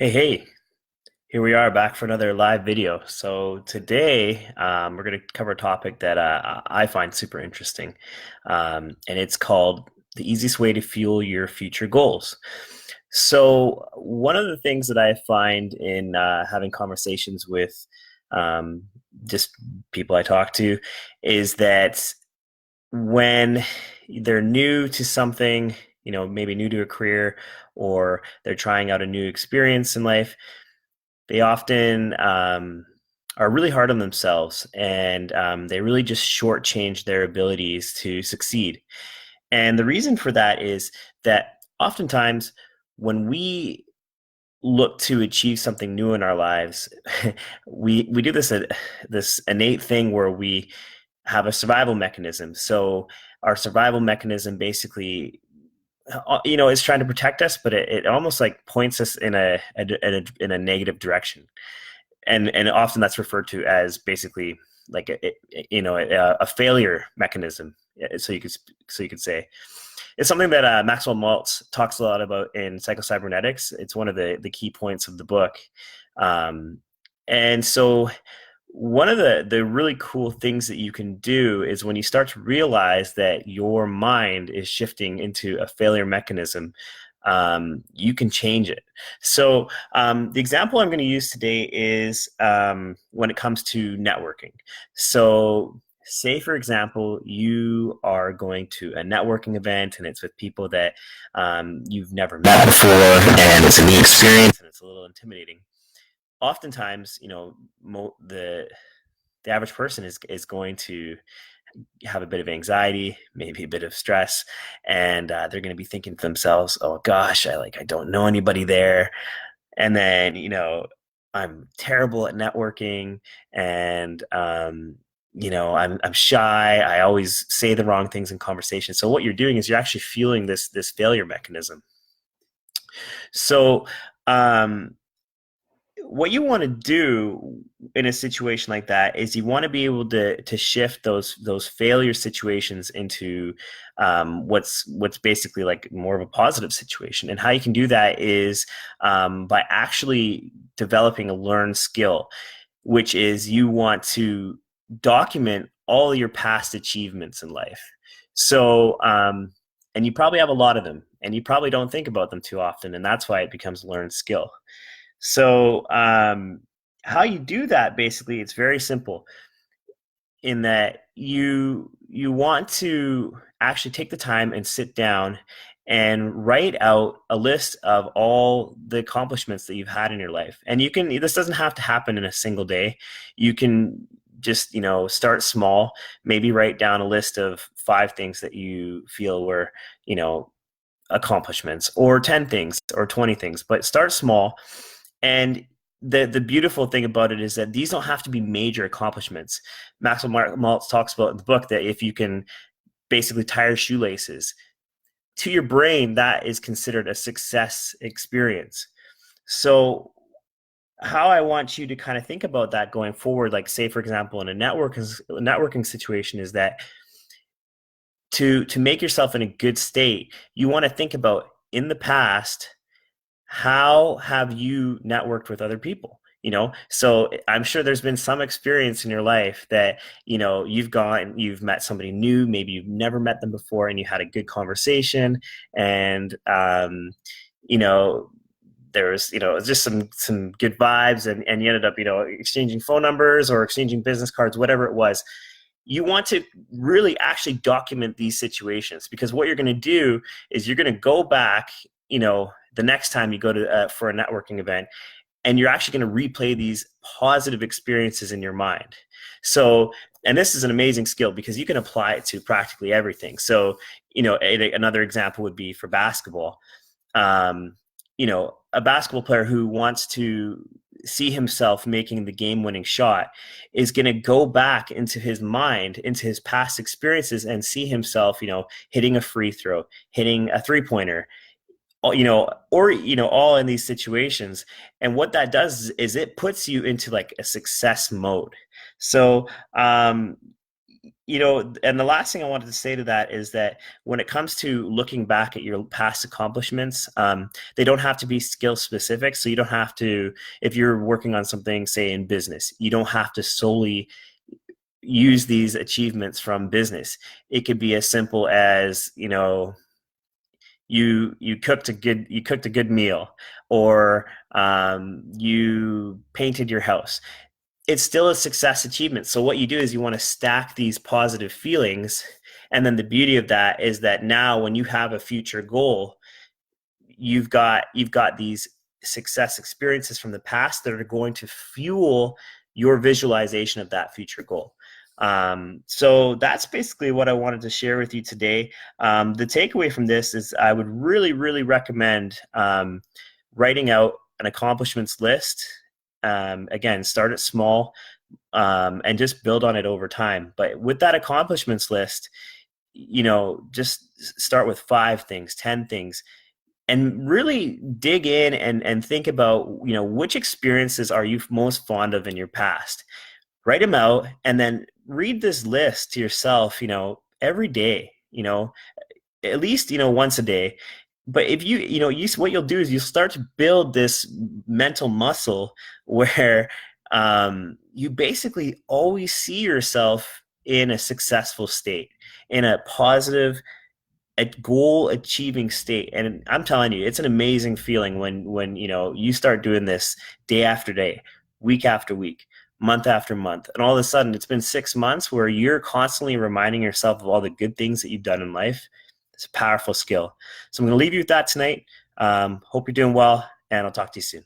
Hey, here we are back for another live video. So today we're going to cover a topic that I find super interesting, and it's called the easiest way to fuel your future goals. So one of the things that I find in having conversations with um, just people I talk to is that when they're new to something, maybe new to a career, or they're trying out a new experience in life, they often are really hard on themselves, and they really just shortchange their abilities to succeed. And the reason for that is that oftentimes when we look to achieve something new in our lives, we do this innate thing where we have a survival mechanism. So our survival mechanism basically is trying to protect us, but it almost like points us in a negative direction, and often that's referred to as basically like a failure mechanism. So you could say it's something that Maxwell Maltz talks a lot about in Psychocybernetics. It's one of the key points of the book, and so one of the really cool things that you can do is when you start to realize that your mind is shifting into a failure mechanism, you can change it. So the example I'm going to use today is when it comes to networking. So say, for example, you are going to a networking event and it's with people that you've never met before, and it's a new experience and it's a little intimidating. Oftentimes, the average person is going to have a bit of anxiety, maybe a bit of stress, and they're going to be thinking to themselves, "Oh gosh, I don't know anybody there," and then I'm terrible at networking, and I'm shy. I always say the wrong things in conversation. So what you're doing is you're actually fueling this failure mechanism. So um, what you want to do in a situation like that is you want to be able to shift those failure situations into what's basically like more of a positive situation. And how you can do that is by actually developing a learned skill, which is you want to document all your past achievements in life. So and you probably have a lot of them, and you probably don't think about them too often, and that's why it becomes a learned skill. So, how you do that basically, it's very simple in that you want to actually take the time and sit down and write out a list of all the accomplishments that you've had in your life. And this doesn't have to happen in a single day. You can just, start small, maybe write down a list of 5 things that you feel were, you know, accomplishments, or 10 things, or 20 things, but start small. And the beautiful thing about it is that these don't have to be major accomplishments. Maxwell Maltz talks about in the book that if you can basically tie your shoelaces, to your brain, that is considered a success experience. So how I want you to kind of think about that going forward, like say, for example, in a networking situation, is that to make yourself in a good state, you want to think about, in the past, how have you networked with other people? So I'm sure there's been some experience in your life that you've met somebody new, maybe you've never met them before, and you had a good conversation, and you know there's just some good vibes, and you ended up exchanging phone numbers or exchanging business cards, whatever it was. You want to really actually document these situations, because what you're going to do is you're going to go back, the next time you go to for a networking event, and you're actually going to replay these positive experiences in your mind. So, and this is an amazing skill because you can apply it to practically everything. So, another example would be for basketball. Um, a basketball player who wants to see himself making the game-winning shot is going to go back into his mind, into his past experiences, and see himself, hitting a free throw, hitting a three-pointer, all in these situations. And what that does is it puts you into like a success mode. So and the last thing I wanted to say to that is that when it comes to looking back at your past accomplishments, they don't have to be skill specific. So you don't have to, if you're working on something, say in business, you don't have to solely use these achievements from business. It could be as simple as, you cooked a good meal, or you painted your house. It's still a success achievement. So what you do is you want to stack these positive feelings. And then the beauty of that is that now when you have a future goal, you've got these success experiences from the past that are going to fuel your visualization of that future goal. So that's basically what I wanted to share with you today. The takeaway from this is I would really, really recommend writing out an accomplishments list. Again, start it small, and just build on it over time. But with that accomplishments list, just start with 5 things, 10 things, and really dig in and think about, which experiences are you most fond of in your past. Write them out and then read this list to yourself, every day, at least, once a day. But if what you'll do is you'll start to build this mental muscle where you basically always see yourself in a successful state, in a positive, a goal achieving state. And I'm telling you, it's an amazing feeling when you start doing this day after day, week after week, month after month, and all of a sudden it's been 6 months where you're constantly reminding yourself of all the good things that you've done in life. It's a powerful skill. So I'm going to leave you with that tonight. Hope you're doing well, and I'll talk to you soon.